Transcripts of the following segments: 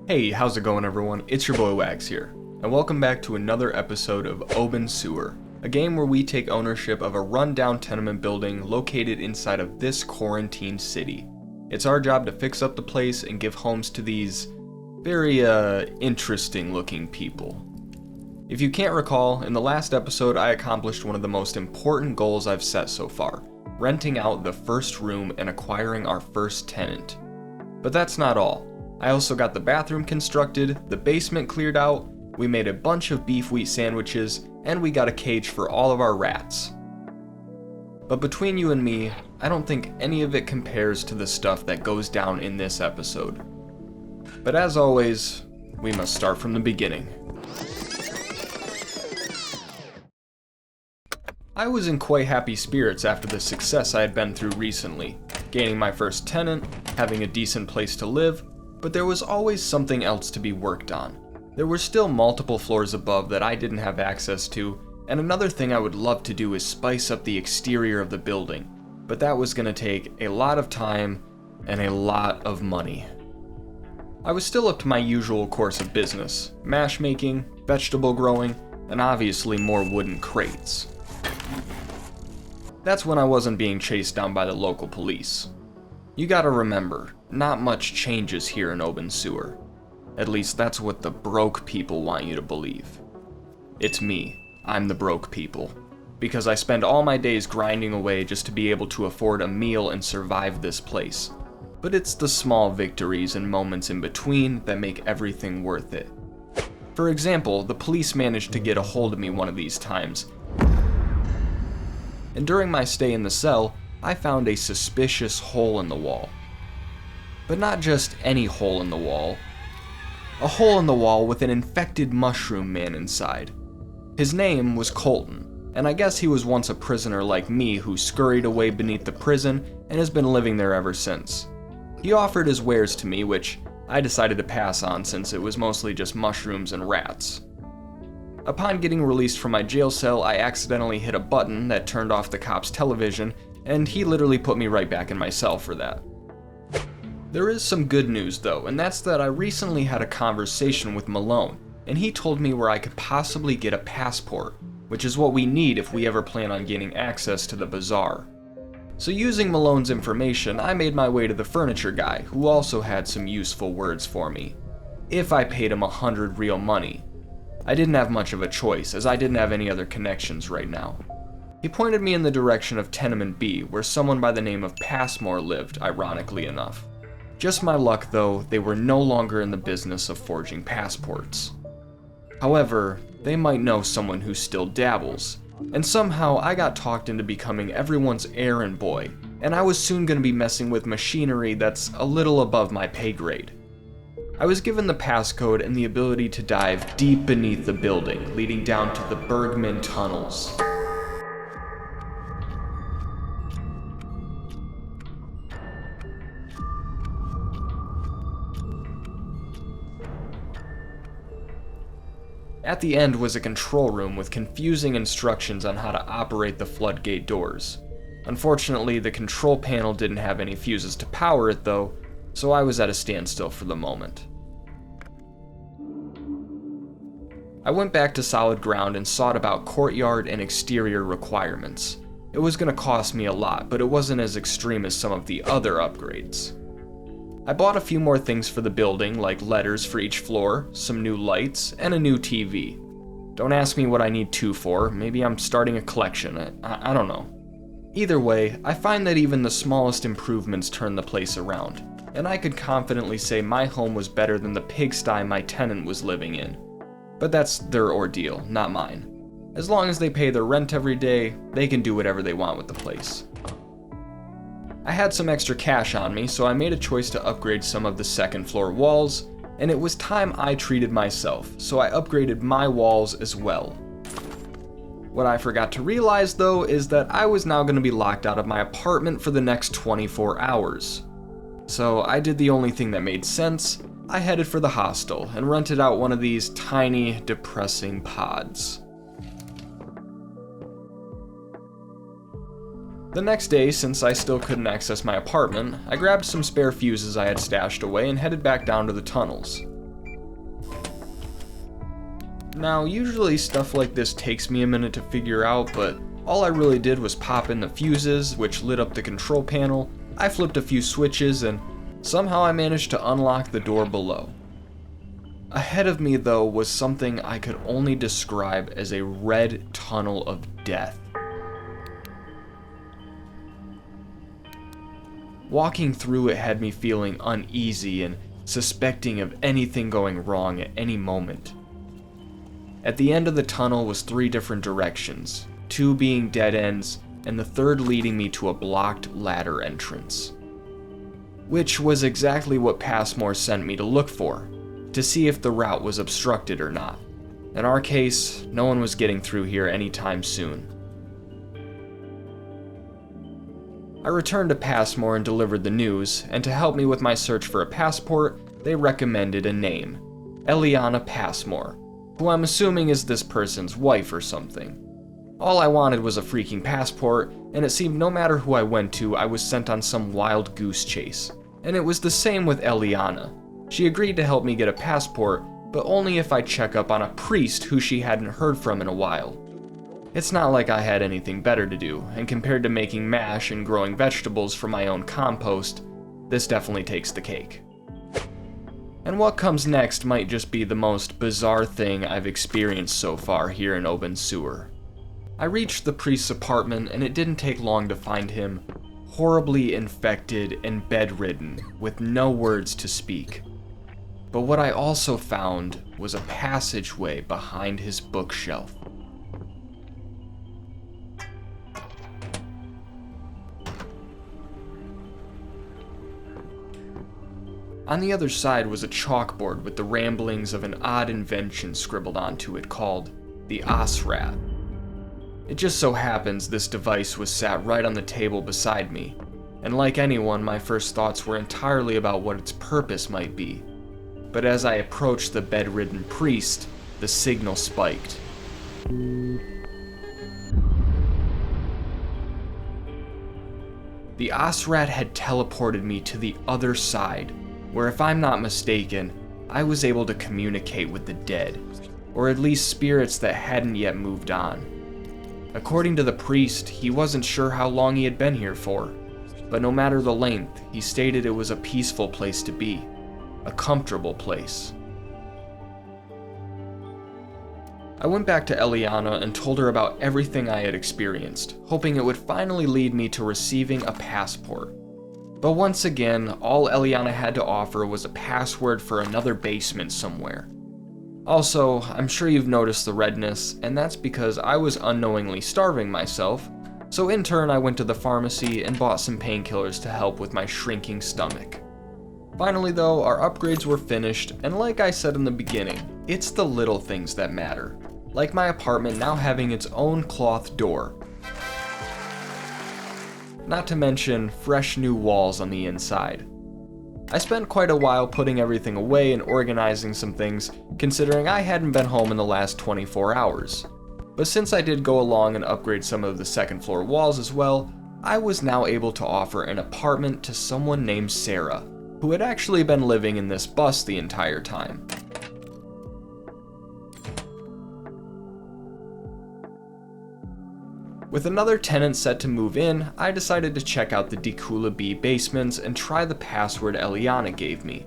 Hey, how's it going everyone? It's your boy Wags here, and welcome back to another episode of Obenseuer, a game where we take ownership of a rundown tenement building located inside of this quarantined city. It's our job to fix up the place and give homes to these very interesting looking people. If you can't recall, in the last episode I accomplished one of the most important goals I've set so far, renting out the first room and acquiring our first tenant. But that's not all. I also got the bathroom constructed, the basement cleared out, we made a bunch of beef wheat sandwiches, and we got a cage for all of our rats. But between you and me, I don't think any of it compares to the stuff that goes down in this episode. But as always, we must start from the beginning. I was in quite happy spirits after the success I had been through recently, gaining my first tenant, having a decent place to live, but there was always something else to be worked on. There were still multiple floors above that I didn't have access to, and another thing I would love to do is spice up the exterior of the building, but that was going to take a lot of time and a lot of money. I was still up to my usual course of business, mash making, vegetable growing, and obviously more wooden crates. That's when I wasn't being chased down by the local police. You gotta remember, not much changes here in Obenseuer. At least that's what the broke people want you to believe. It's me, I'm the broke people. Because I spend all my days grinding away just to be able to afford a meal and survive this place. But it's the small victories and moments in between that make everything worth it. For example, the police managed to get a hold of me one of these times. And during my stay in the cell, I found a suspicious hole in the wall. But not just any hole in the wall. A hole in the wall with an infected mushroom man inside. His name was Colton, and I guess he was once a prisoner like me who scurried away beneath the prison and has been living there ever since. He offered his wares to me, which I decided to pass on since it was mostly just mushrooms and rats. Upon getting released from my jail cell, I accidentally hit a button that turned off the cop's television, and he literally put me right back in my cell for that. There is some good news though, and that's that I recently had a conversation with Malone, and he told me where I could possibly get a passport, which is what we need if we ever plan on gaining access to the bazaar. So using Malone's information, I made my way to the furniture guy, who also had some useful words for me. If I paid him 100 real money. I didn't have much of a choice, as I didn't have any other connections right now. He pointed me in the direction of Tenement B, where someone by the name of Passmore lived, ironically enough. Just my luck though, they were no longer in the business of forging passports. However, they might know someone who still dabbles, and somehow I got talked into becoming everyone's errand boy, and I was soon going to be messing with machinery that's a little above my pay grade. I was given the passcode and the ability to dive deep beneath the building, leading down to the Bergman tunnels. At the end was a control room with confusing instructions on how to operate the floodgate doors. Unfortunately, the control panel didn't have any fuses to power it though, so I was at a standstill for the moment. I went back to solid ground and sought about courtyard and exterior requirements. It was going to cost me a lot, but it wasn't as extreme as some of the other upgrades. I bought a few more things for the building, like letters for each floor, some new lights, and a new TV. Don't ask me what I need two for, maybe I'm starting a collection, I don't know. Either way, I find that even the smallest improvements turn the place around, and I could confidently say my home was better than the pigsty my tenant was living in. But that's their ordeal, not mine. As long as they pay their rent every day, they can do whatever they want with the place. I had some extra cash on me, so I made a choice to upgrade some of the second floor walls, and it was time I treated myself, so I upgraded my walls as well. What I forgot to realize though is that I was now going to be locked out of my apartment for the next 24 hours. So I did the only thing that made sense. I headed for the hostel and rented out one of these tiny, depressing pods. The next day, since I still couldn't access my apartment, I grabbed some spare fuses I had stashed away and headed back down to the tunnels. Now, usually stuff like this takes me a minute to figure out, but all I really did was pop in the fuses, which lit up the control panel. I flipped a few switches, and somehow I managed to unlock the door below. Ahead of me, though, was something I could only describe as a red tunnel of death. Walking through it had me feeling uneasy and suspecting of anything going wrong at any moment. At the end of the tunnel was 3 different directions, 2 being dead ends, and the third leading me to a blocked ladder entrance. Which was exactly what Passmore sent me to look for, to see if the route was obstructed or not. In our case, no one was getting through here anytime soon. I returned to Passmore and delivered the news, and to help me with my search for a passport, they recommended a name, Eliana Passmore, who I'm assuming is this person's wife or something. All I wanted was a freaking passport, and it seemed no matter who I went to, I was sent on some wild goose chase. And it was the same with Eliana. She agreed to help me get a passport, but only if I check up on a priest who she hadn't heard from in a while. It's not like I had anything better to do, and compared to making mash and growing vegetables from my own compost, this definitely takes the cake. And what comes next might just be the most bizarre thing I've experienced so far here in Obenseuer. I reached the priest's apartment, and it didn't take long to find him horribly infected and bedridden, with no words to speak. But what I also found was a passageway behind his bookshelf. On the other side was a chalkboard with the ramblings of an odd invention scribbled onto it called the Osrat. It just so happens this device was sat right on the table beside me, and like anyone, my first thoughts were entirely about what its purpose might be. But as I approached the bedridden priest, the signal spiked. The Osrat had teleported me to the other side, where if I'm not mistaken, I was able to communicate with the dead, or at least spirits that hadn't yet moved on. According to the priest, he wasn't sure how long he had been here for, but no matter the length, he stated it was a peaceful place to be, a comfortable place. I went back to Eliana and told her about everything I had experienced, hoping it would finally lead me to receiving a passport. But once again, all Eliana had to offer was a password for another basement somewhere. Also, I'm sure you've noticed the redness, and that's because I was unknowingly starving myself, so in turn I went to the pharmacy and bought some painkillers to help with my shrinking stomach. Finally though, our upgrades were finished, and like I said in the beginning, it's the little things that matter, like my apartment now having its own cloth door. Not to mention fresh new walls on the inside. I spent quite a while putting everything away and organizing some things, considering I hadn't been home in the last 24 hours. But since I did go along and upgrade some of the second floor walls as well, I was now able to offer an apartment to someone named Sarah, who had actually been living in this bus the entire time. With another tenant set to move in, I decided to check out the Qube basements and try the password Eliana gave me.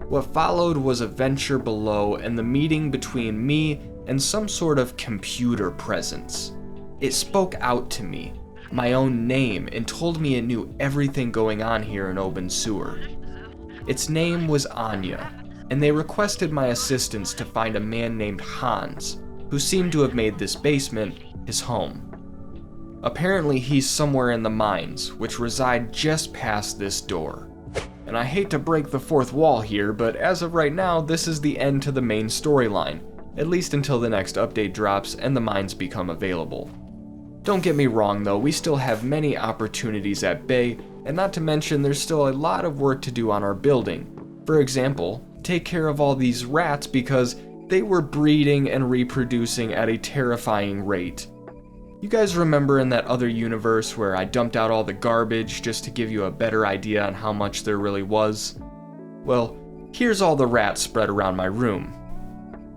What followed was a venture below and the meeting between me and some sort of computer presence. It spoke out to me, my own name, and told me it knew everything going on here in Obenseuer. Its name was Anya, and they requested my assistance to find a man named Hans, who seemed to have made this basement his home. Apparently he's somewhere in the mines, which reside just past this door. And I hate to break the fourth wall here, but as of right now, this is the end to the main storyline, at least until the next update drops and the mines become available. Don't get me wrong though, we still have many opportunities at bay, and not to mention there's still a lot of work to do on our building. For example, take care of all these rats because they were breeding and reproducing at a terrifying rate. You guys remember in that other universe where I dumped out all the garbage just to give you a better idea on how much there really was? Well, here's all the rats spread around my room.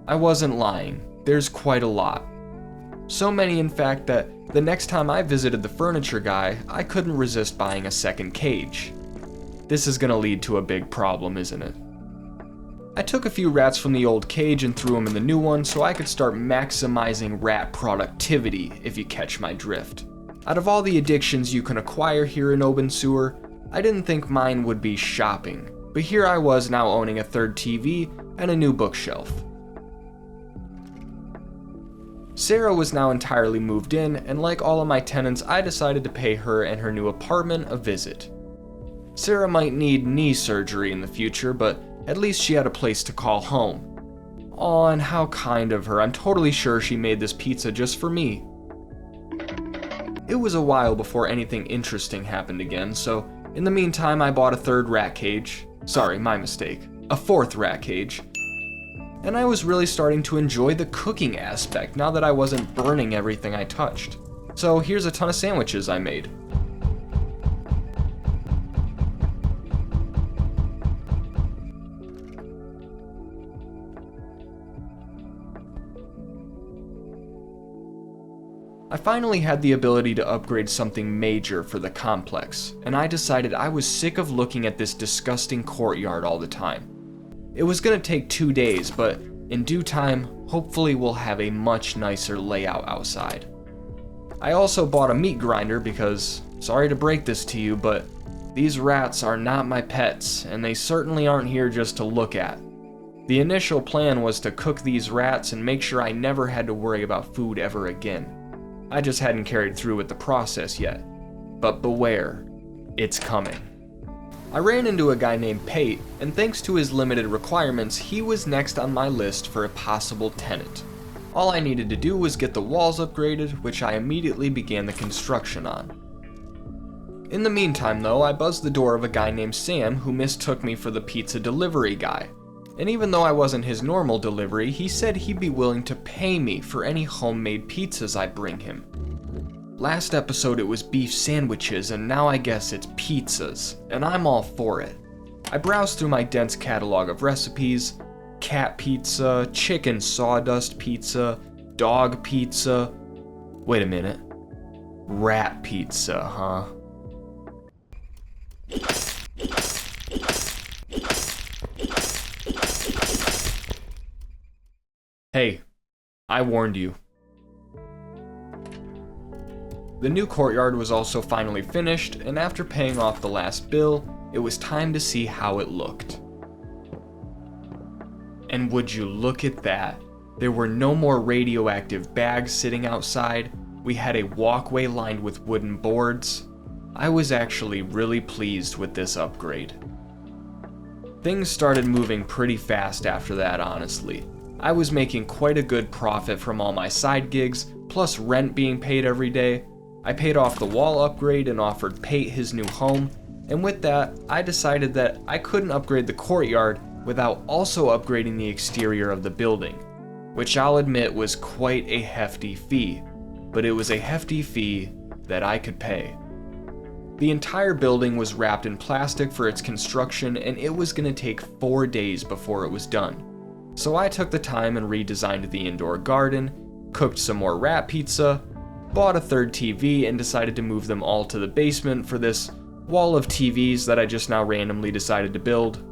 I wasn't lying, there's quite a lot. So many in fact that the next time I visited the furniture guy, I couldn't resist buying a second cage. This is gonna lead to a big problem, isn't it? I took a few rats from the old cage and threw them in the new one so I could start maximizing rat productivity, if you catch my drift. Out of all the addictions you can acquire here in Obenseuer, I didn't think mine would be shopping, but here I was now owning a third TV and a new bookshelf. Sarah was now entirely moved in, and like all of my tenants, I decided to pay her and her new apartment a visit. Sarah might need knee surgery in the future, but at least she had a place to call home. Aw, and how kind of her. I'm totally sure she made this pizza just for me. It was a while before anything interesting happened again, so in the meantime I bought a third rat cage. Sorry, my mistake. A fourth rat cage. And I was really starting to enjoy the cooking aspect now that I wasn't burning everything I touched. So here's a ton of sandwiches I made. I finally had the ability to upgrade something major for the complex, and I decided I was sick of looking at this disgusting courtyard all the time. It was gonna take 2 days, but in due time, hopefully we'll have a much nicer layout outside. I also bought a meat grinder because, sorry to break this to you, but these rats are not my pets, and they certainly aren't here just to look at. The initial plan was to cook these rats and make sure I never had to worry about food ever again. I just hadn't carried through with the process yet. But beware, it's coming. I ran into a guy named Pate, and thanks to his limited requirements, he was next on my list for a possible tenant. All I needed to do was get the walls upgraded, which I immediately began the construction on. In the meantime though, I buzzed the door of a guy named Sam who mistook me for the pizza delivery guy. And even though I wasn't his normal delivery, he said he'd be willing to pay me for any homemade pizzas I bring him. Last episode it was beef sandwiches, and now I guess it's pizzas, and I'm all for it. I browsed through my dense catalog of recipes: cat pizza, chicken sawdust pizza, dog pizza. Wait a minute. Rat pizza, huh? Hey, I warned you. The new courtyard was also finally finished, and after paying off the last bill, it was time to see how it looked. And would you look at that? There were no more radioactive bags sitting outside. We had a walkway lined with wooden boards. I was actually really pleased with this upgrade. Things started moving pretty fast after that, honestly. I was making quite a good profit from all my side gigs, plus rent being paid every day. I paid off the wall upgrade and offered Pate his new home, and with that, I decided that I couldn't upgrade the courtyard without also upgrading the exterior of the building, which I'll admit was quite a hefty fee, but it was a hefty fee that I could pay. The entire building was wrapped in plastic for its construction, and it was going to take 4 days before it was done. So I took the time and redesigned the indoor garden, cooked some more rat pizza, bought a third TV, and decided to move them all to the basement for this wall of TVs that I just now randomly decided to build.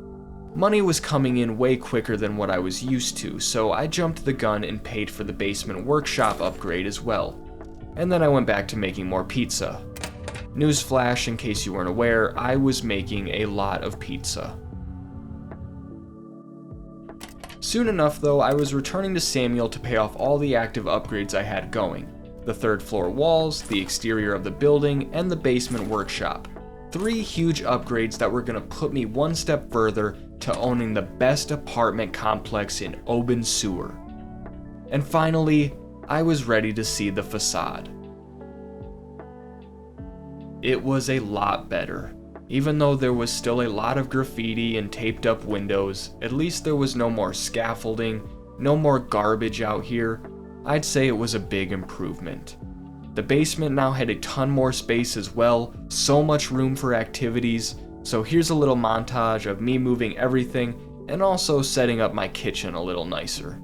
Money was coming in way quicker than what I was used to, so I jumped the gun and paid for the basement workshop upgrade as well. And then I went back to making more pizza. Newsflash, in case you weren't aware, I was making a lot of pizza. Soon enough though, I was returning to Samuel to pay off all the active upgrades I had going. The third floor walls, the exterior of the building, and the basement workshop. 3 huge upgrades that were going to put me one step further to owning the best apartment complex in Obenseuer. And finally, I was ready to see the facade. It was a lot better. Even though there was still a lot of graffiti and taped up windows, at least there was no more scaffolding, no more garbage out here. I'd say it was a big improvement. The basement now had a ton more space as well, so much room for activities. So here's a little montage of me moving everything and also setting up my kitchen a little nicer.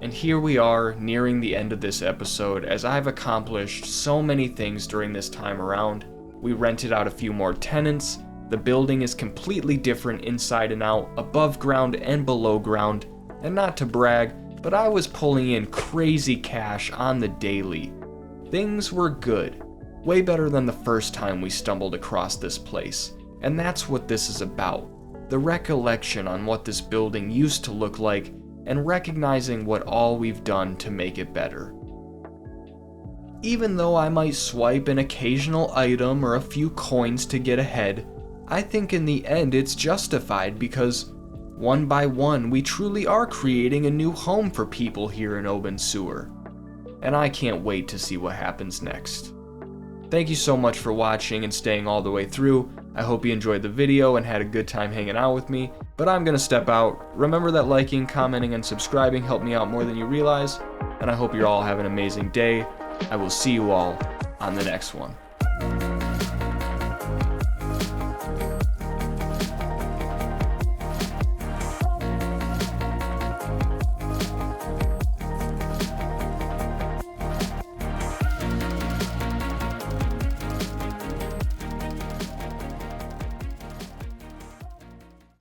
And here we are, nearing the end of this episode, as I've accomplished so many things during this time around. We rented out a few more tenants, the building is completely different inside and out, above ground and below ground, and not to brag, but I was pulling in crazy cash on the daily. Things were good, way better than the first time we stumbled across this place, and that's what this is about, the recollection on what this building used to look like, and recognizing what all we've done to make it better. Even though I might swipe an occasional item or a few coins to get ahead, I think in the end it's justified because one by one we truly are creating a new home for people here in Obenseuer. And I can't wait to see what happens next. Thank you so much for watching and staying all the way through. I hope you enjoyed the video and had a good time hanging out with me, but I'm gonna step out. Remember that liking, commenting, and subscribing help me out more than you realize, and I hope you all have an amazing day. I will see you all on the next one.